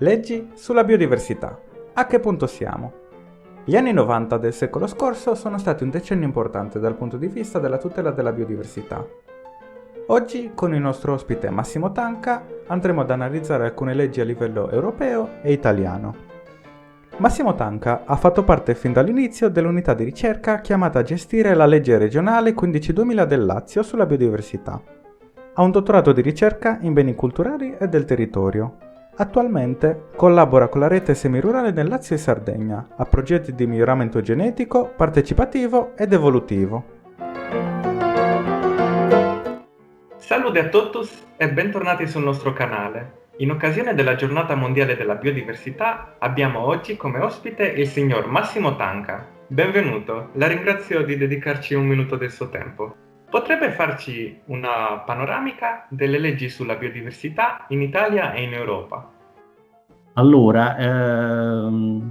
Leggi sulla biodiversità. A che punto siamo? Gli anni 90 del secolo scorso sono stati un decennio importante dal punto di vista della tutela della biodiversità. Oggi, con il nostro ospite Massimo Tanca, andremo ad analizzare alcune leggi a livello europeo e italiano. Massimo Tanca ha fatto parte fin dall'inizio dell'unità di ricerca chiamata a gestire la legge regionale 15/2000 del Lazio sulla biodiversità. Ha un dottorato di ricerca in beni culturali e del territorio. Attualmente collabora con la rete semirurale nel Lazio e Sardegna a progetti di miglioramento genetico, partecipativo ed evolutivo. Salute a totus e bentornati sul nostro canale. In occasione della Giornata Mondiale della Biodiversità abbiamo oggi come ospite il signor Massimo Tanca. Benvenuto, la ringrazio di dedicarci un minuto del suo tempo. Potrebbe farci una panoramica delle leggi sulla biodiversità in Italia e in Europa? Allora,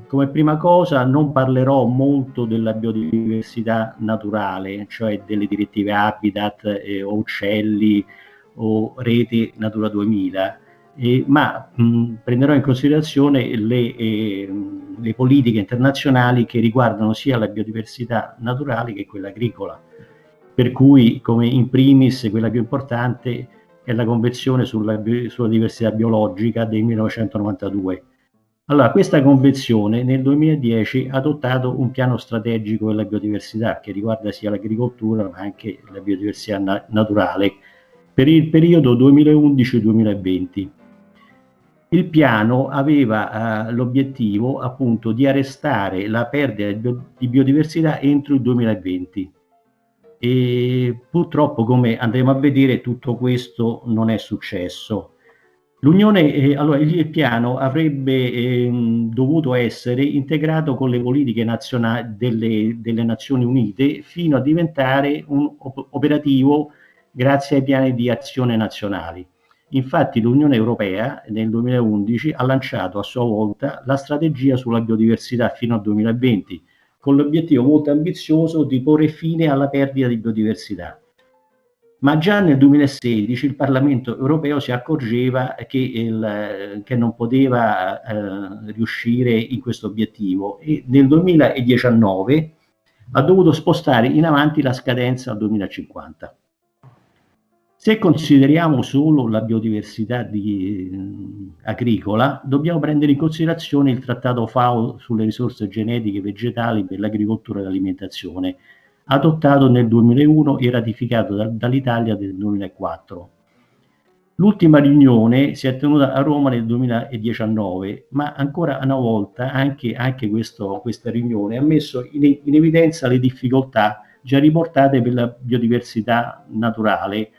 come prima cosa non parlerò molto della biodiversità naturale, cioè delle direttive Habitat o uccelli o rete Natura 2000, ma prenderò in considerazione le politiche internazionali che riguardano sia la biodiversità naturale che quella agricola. Per cui, come in primis, quella più importante è la Convenzione sulla diversità biologica del 1992. Allora, questa convenzione nel 2010 ha adottato un piano strategico della biodiversità che riguarda sia l'agricoltura ma anche la biodiversità naturale per il periodo 2011-2020. Il piano aveva l'obiettivo appunto di arrestare la perdita di biodiversità entro il 2020. E purtroppo, come andremo a vedere, tutto questo non è successo. Allora, il piano avrebbe dovuto essere integrato con le politiche nazionali delle Nazioni Unite fino a diventare operativo grazie ai piani di azione nazionali. Infatti l'Unione Europea nel 2011 ha lanciato a sua volta la strategia sulla biodiversità fino al 2020, con l'obiettivo molto ambizioso di porre fine alla perdita di biodiversità. Ma già nel 2016 il Parlamento europeo si accorgeva che non poteva riuscire in questo obiettivo e nel 2019 ha dovuto spostare in avanti la scadenza al 2050. Se consideriamo solo la biodiversità agricola, dobbiamo prendere in considerazione il Trattato FAO sulle risorse genetiche vegetali per l'agricoltura e l'alimentazione, adottato nel 2001 e ratificato dall'Italia nel 2004. L'ultima riunione si è tenuta a Roma nel 2019, ma ancora una volta anche questa riunione ha messo in evidenza le difficoltà già riportate per la biodiversità naturale,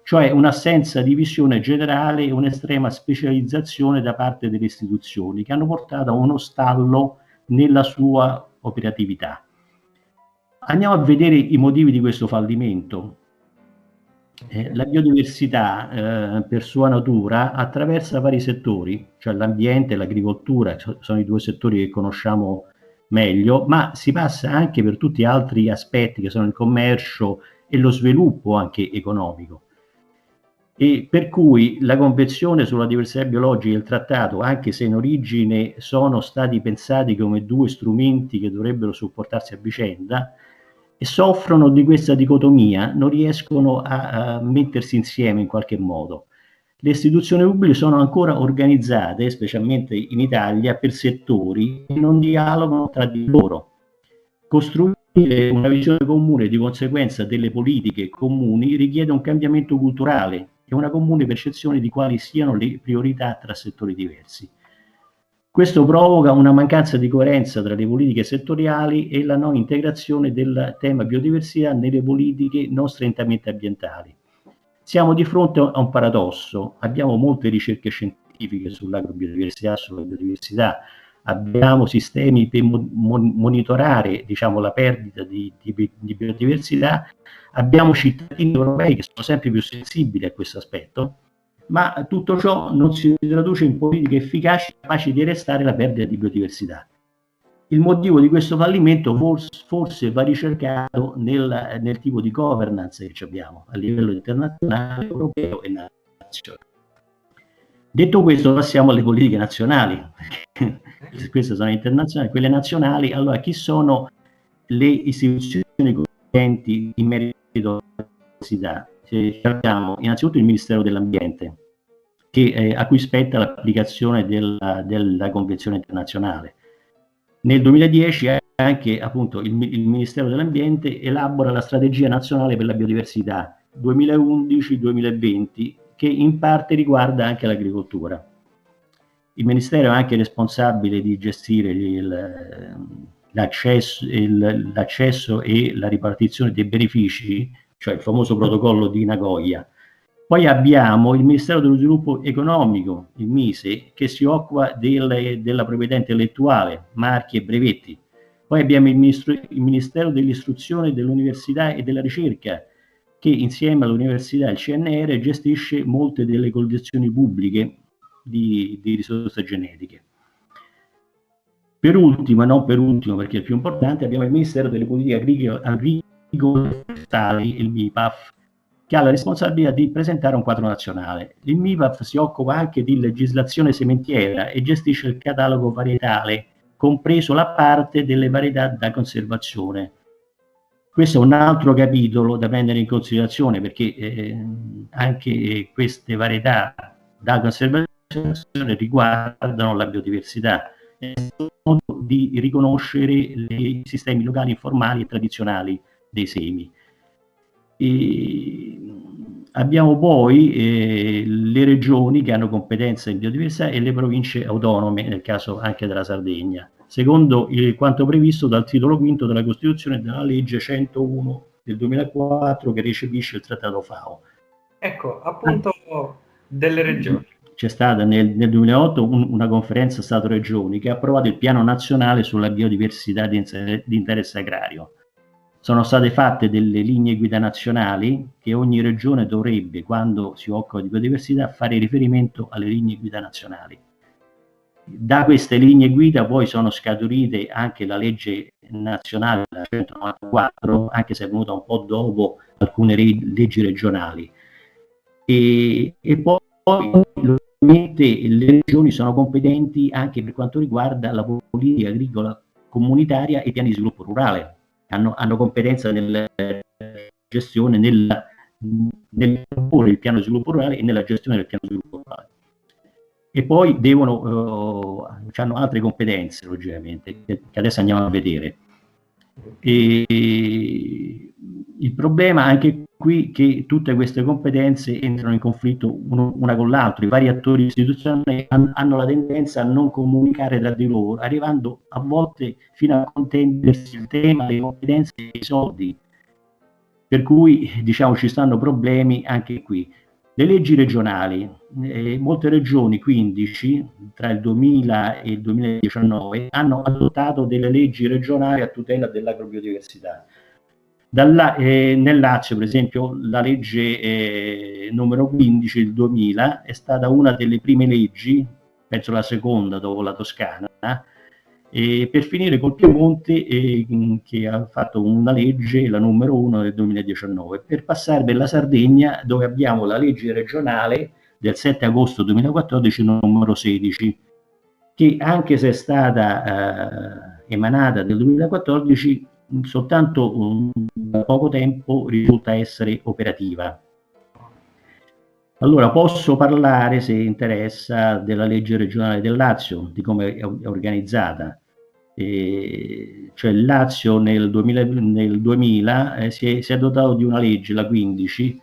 cioè un'assenza di visione generale e un'estrema specializzazione da parte delle istituzioni che hanno portato a uno stallo nella sua operatività. Andiamo a vedere i motivi di questo fallimento. La biodiversità per sua natura attraversa vari settori, cioè l'ambiente e l'agricoltura sono i due settori che conosciamo meglio, ma si passa anche per tutti altri aspetti che sono il commercio e lo sviluppo anche economico. E per cui la Convenzione sulla diversità biologica e il trattato, anche se in origine sono stati pensati come due strumenti che dovrebbero supportarsi a vicenda, e soffrono di questa dicotomia, non riescono a mettersi insieme in qualche modo. Le istituzioni pubbliche sono ancora organizzate, specialmente in Italia, per settori che non dialogano tra di loro. Costruire una visione comune di conseguenza delle politiche comuni richiede un cambiamento culturale e una comune percezione di quali siano le priorità tra settori diversi. Questo provoca una mancanza di coerenza tra le politiche settoriali e la non integrazione del tema biodiversità nelle politiche non strettamente ambientali. Siamo di fronte a un paradosso: abbiamo molte ricerche scientifiche sull'agrobiodiversità, sulla biodiversità, abbiamo sistemi per monitorare, la perdita di biodiversità, abbiamo cittadini europei che sono sempre più sensibili a questo aspetto, ma tutto ciò non si traduce in politiche efficaci capaci di arrestare la perdita di biodiversità. Il motivo di questo fallimento forse va ricercato nel tipo di governance che abbiamo a livello internazionale, europeo e nazionale. Detto questo, passiamo alle politiche nazionali, perché queste sono internazionali, quelle nazionali. Allora, chi sono le istituzioni competenti in merito alla biodiversità? Abbiamo innanzitutto il Ministero dell'Ambiente, a cui spetta l'applicazione della Convenzione internazionale. Nel 2010 anche appunto il Ministero dell'Ambiente elabora la Strategia Nazionale per la Biodiversità 2011-2020, che in parte riguarda anche l'agricoltura. Il Ministero è anche responsabile di gestire l'accesso e la ripartizione dei benefici, cioè il famoso protocollo di Nagoya. Poi abbiamo il Ministero dello Sviluppo Economico, il MISE, che si occupa della proprietà intellettuale, marchi e brevetti. Poi abbiamo il Ministero dell'Istruzione, dell'Università e della Ricerca, che insieme all'Università e al CNR gestisce molte delle collezioni pubbliche di risorse genetiche. Per ultimo, non per ultimo perché è il più importante, abbiamo il Ministero delle Politiche Agricole e Forestali, il MIPAF, che ha la responsabilità di presentare un quadro nazionale. Il MIPAF si occupa anche di legislazione sementiera e gestisce il catalogo varietale, compreso la parte delle varietà da conservazione. Questo è un altro capitolo da prendere in considerazione, perché anche queste varietà da conservazione riguardano la biodiversità, di riconoscere i sistemi locali informali e tradizionali dei semi. Abbiamo poi le regioni che hanno competenza in biodiversità e le province autonome, nel caso anche della Sardegna, secondo quanto previsto dal titolo V della Costituzione e dalla legge 101 del 2004 che recepisce il Trattato FAO. Ecco, appunto delle regioni. C'è stata nel 2008 una conferenza Stato-Regioni che ha approvato il Piano Nazionale sulla Biodiversità di interesse agrario. Sono state fatte delle linee guida nazionali che ogni regione dovrebbe, quando si occupa di biodiversità, fare riferimento alle linee guida nazionali. Da queste linee guida poi sono scaturite anche la legge nazionale 194, anche se è venuta un po' dopo alcune leggi regionali. E poi le regioni sono competenti anche per quanto riguarda la politica agricola comunitaria e i piani di sviluppo rurale. Hanno competenza nella gestione, nel proporre il piano di sviluppo rurale e nella gestione del piano di sviluppo rurale. E poi hanno altre competenze, logicamente, che adesso andiamo a vedere. Il problema anche qui è che tutte queste competenze entrano in conflitto una con l'altra. I vari attori istituzionali hanno la tendenza a non comunicare tra di loro, arrivando a volte fino a contendersi il tema, le competenze e i soldi. Per cui ci stanno problemi anche qui. Le leggi regionali, molte regioni, 15, tra il 2000 e il 2019, hanno adottato delle leggi regionali a tutela dell'agrobiodiversità. Nel Lazio, per esempio, la legge numero 15 del 2000 è stata una delle prime leggi, penso la seconda dopo la Toscana, per finire col Piemonte, che ha fatto una legge, la numero 1 del 2019, per passare per la Sardegna, dove abbiamo la legge regionale del 7 agosto 2014 numero 16, che anche se è stata emanata nel 2014, soltanto da poco tempo risulta essere operativa. Allora, posso parlare, se interessa, della legge regionale del Lazio, di come è organizzata. Cioè il Lazio nel 2000 si è dotato di una legge, la 15,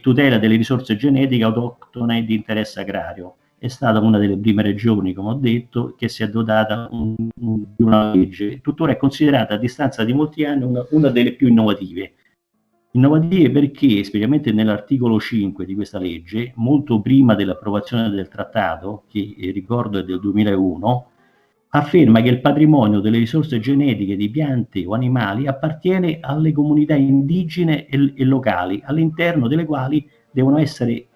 tutela delle risorse genetiche autoctone di interesse agrario. È stata una delle prime regioni, come ho detto, che si è dotata di una legge. Tuttora è considerata a distanza di molti anni una delle più innovative. Innovative perché, specialmente nell'articolo 5 di questa legge, molto prima dell'approvazione del trattato, che ricordo è del 2001, afferma che il patrimonio delle risorse genetiche di piante o animali appartiene alle comunità indigene e locali, all'interno delle quali devono essere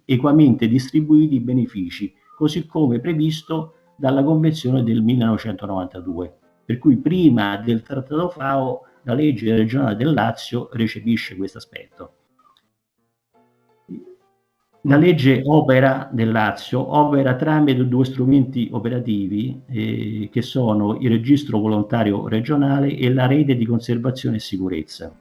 equamente distribuiti i benefici, così come previsto dalla Convenzione del 1992. Per cui prima del Trattato FAO la legge regionale del Lazio recepisce questo aspetto. La legge opera del Lazio opera tramite due strumenti operativi che sono il registro volontario regionale e la rete di conservazione e sicurezza.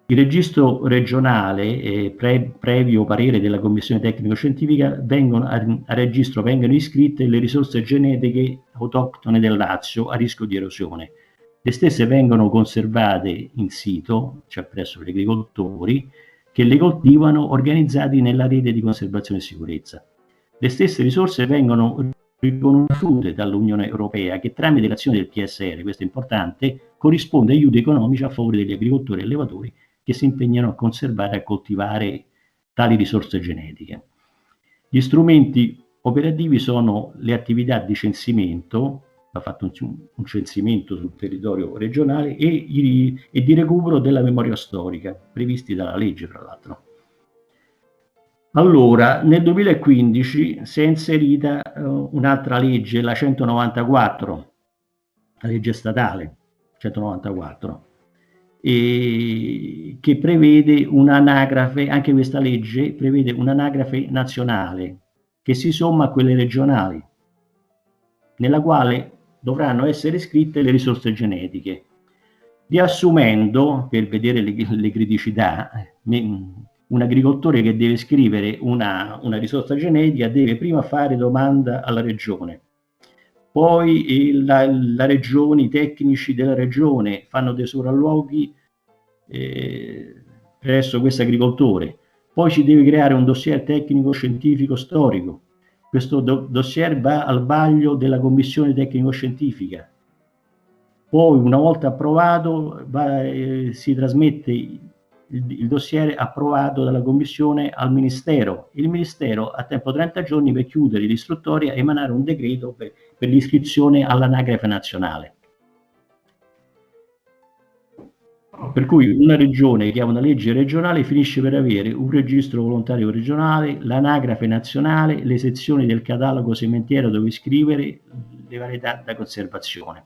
Il registro regionale, previo parere della commissione tecnico-scientifica, a registro vengono iscritte le risorse genetiche autoctone del Lazio a rischio di erosione. Le stesse vengono conservate in sito, cioè presso gli agricoltori, che le coltivano, organizzati nella rete di conservazione e sicurezza. Le stesse risorse vengono riconosciute dall'Unione Europea che tramite l'azione del PSR, questo è importante, corrisponde aiuti economici a favore degli agricoltori e allevatori che si impegnano a conservare e a coltivare tali risorse genetiche. Gli strumenti operativi sono le attività di censimento, va fatto un censimento sul territorio regionale, e di recupero della memoria storica, previsti dalla legge, tra l'altro. Allora, nel 2015 si è inserita un'altra legge, la 194, la legge statale 194, che prevede un'anagrafe, anche questa legge prevede un'anagrafe nazionale che si somma a quelle regionali, nella quale dovranno essere iscritte le risorse genetiche. Riassumendo, per vedere le criticità, un agricoltore che deve scrivere una risorsa genetica deve prima fare domanda alla regione, poi la regione, i tecnici della regione fanno dei sopralluoghi presso questo agricoltore, poi ci deve creare un dossier tecnico scientifico storico. Questo dossier va al vaglio della commissione tecnico-scientifica, poi una volta approvato si trasmette il dossier approvato dalla commissione al Ministero. Il Ministero ha tempo 30 giorni per chiudere l'istruttoria e emanare un decreto per l'iscrizione all'anagrafe nazionale. Per cui una regione che ha una legge regionale finisce per avere un registro volontario regionale, l'anagrafe nazionale, le sezioni del catalogo sementiero dove iscrivere le varietà da conservazione.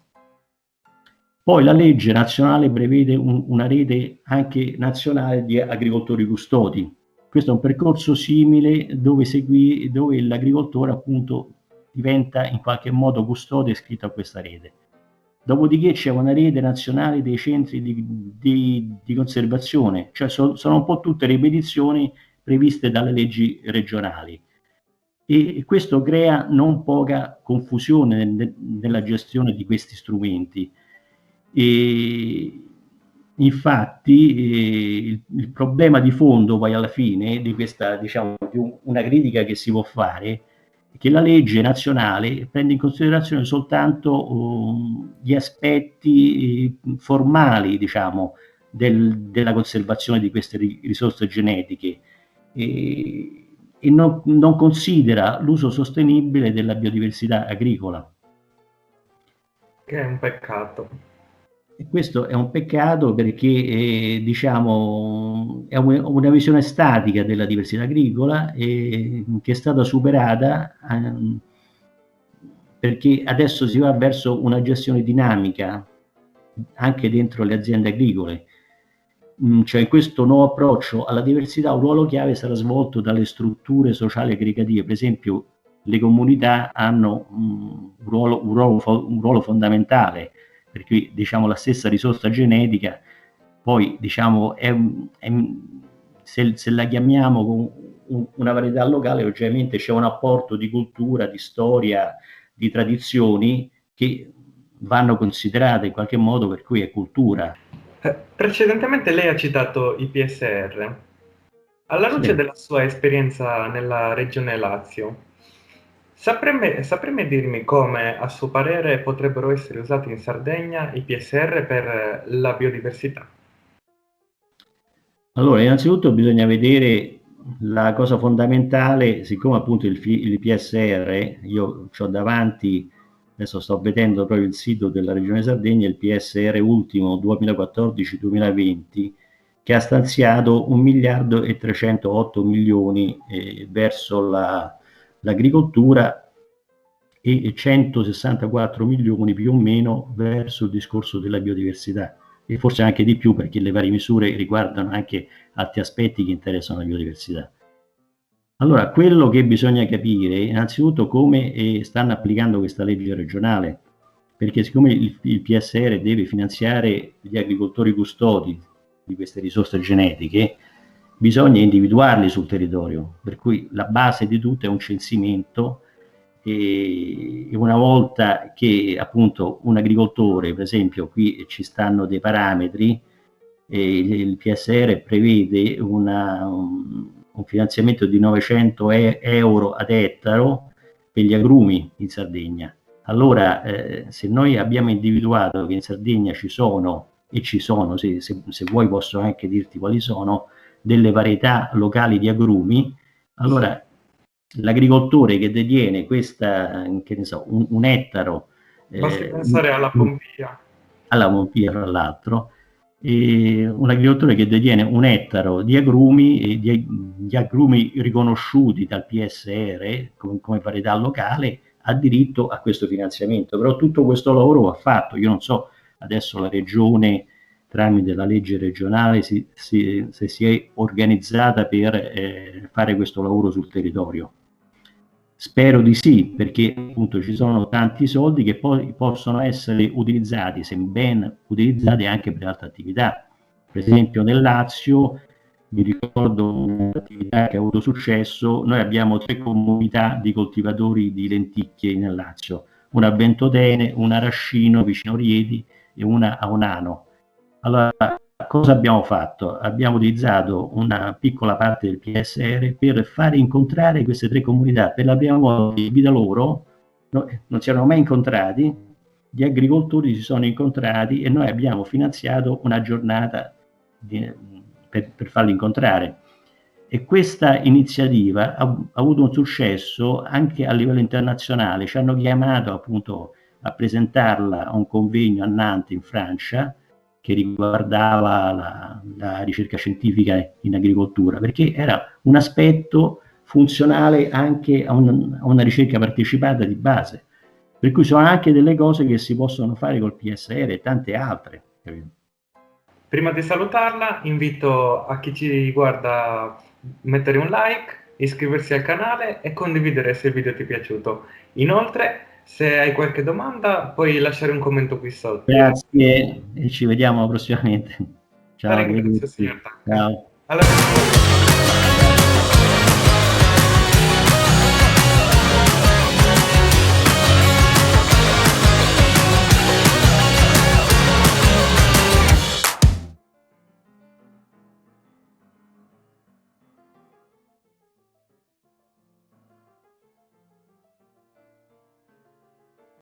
Poi la legge nazionale prevede una rete anche nazionale di agricoltori custodi. Questo è un percorso simile dove l'agricoltore appunto diventa in qualche modo custode iscritto a questa rete. Dopodiché c'è una rete nazionale dei centri di conservazione, cioè sono un po' tutte ripetizioni previste dalle leggi regionali. E questo crea non poca confusione nella gestione di questi strumenti. E infatti il problema di fondo poi alla fine di questa, diciamo, di una critica che si può fare, è che la legge nazionale prende in considerazione soltanto gli aspetti formali, diciamo, della conservazione di queste risorse genetiche e non considera l'uso sostenibile della biodiversità agricola. Che è un peccato. E questo è un peccato perché diciamo, è una visione statica della diversità agricola che è stata superata perché adesso si va verso una gestione dinamica anche dentro le aziende agricole. Cioè in questo nuovo approccio alla diversità un ruolo chiave sarà svolto dalle strutture sociali aggregative. Per esempio le comunità hanno un ruolo fondamentale, perché diciamo la stessa risorsa genetica poi diciamo se la chiamiamo una varietà locale, ovviamente c'è un apporto di cultura, di storia, di tradizioni che vanno considerate in qualche modo, per cui è cultura. Precedentemente lei ha citato i PSR. Alla luce della sua esperienza nella regione Lazio, saprei dirmi come, a suo parere, potrebbero essere usati in Sardegna i PSR per la biodiversità? Allora, innanzitutto bisogna vedere la cosa fondamentale, siccome appunto il PSR, io ho davanti, adesso sto vedendo proprio il sito della Regione Sardegna, il PSR ultimo 2014-2020, che ha stanziato 1.308.000.000 verso l'agricoltura e 164 milioni più o meno verso il discorso della biodiversità, e forse anche di più perché le varie misure riguardano anche altri aspetti che interessano la biodiversità. Allora, quello che bisogna capire innanzitutto come stanno applicando questa legge regionale, perché siccome il PSR deve finanziare gli agricoltori custodi di queste risorse genetiche, bisogna individuarli sul territorio, per cui la base di tutto è un censimento e una volta che appunto un agricoltore, per esempio qui ci stanno dei parametri, il PSR prevede un finanziamento di 900 euro ad ettaro per gli agrumi in Sardegna. Allora, se noi abbiamo individuato che in Sardegna ci sono, e ci sono, se vuoi posso anche dirti quali sono, delle varietà locali di agrumi, allora l'agricoltore che detiene questa, che ne so, un ettaro, basti pensare alla Pompia. Alla Pompia fra l'altro, un agricoltore che detiene un ettaro di agrumi, di agrumi riconosciuti dal PSR come varietà locale, ha diritto a questo finanziamento. Però tutto questo lavoro va fatto. Io non so adesso la regione tramite la legge regionale se si è organizzata per fare questo lavoro sul territorio. Spero di sì, perché appunto ci sono tanti soldi che poi possono essere utilizzati, se ben utilizzati, anche per altre attività. Per esempio nel Lazio, mi ricordo un'attività che ha avuto successo, noi abbiamo 3 comunità di coltivatori di lenticchie nel Lazio, una a Ventotene, una a Rascino vicino Rieti e una a Onano. Allora, cosa abbiamo fatto? Abbiamo utilizzato una piccola parte del PSR per fare incontrare queste 3 comunità. Per la prima volta in vita loro non si erano mai incontrati, gli agricoltori si sono incontrati e noi abbiamo finanziato una giornata per farli incontrare. E questa iniziativa ha avuto un successo anche a livello internazionale. Ci hanno chiamato appunto a presentarla a un convegno a Nantes in Francia, che riguardava la ricerca scientifica in agricoltura, perché era un aspetto funzionale anche a una ricerca partecipata di base. Per cui sono anche delle cose che si possono fare col PSR e tante altre. Prima di salutarla, invito a chi ci guarda a mettere un like, iscriversi al canale e condividere se il video ti è piaciuto. Inoltre, se hai qualche domanda, puoi lasciare un commento qui sotto. Grazie e ci vediamo prossimamente. Ciao. Grazie, Ciao. alla prossima.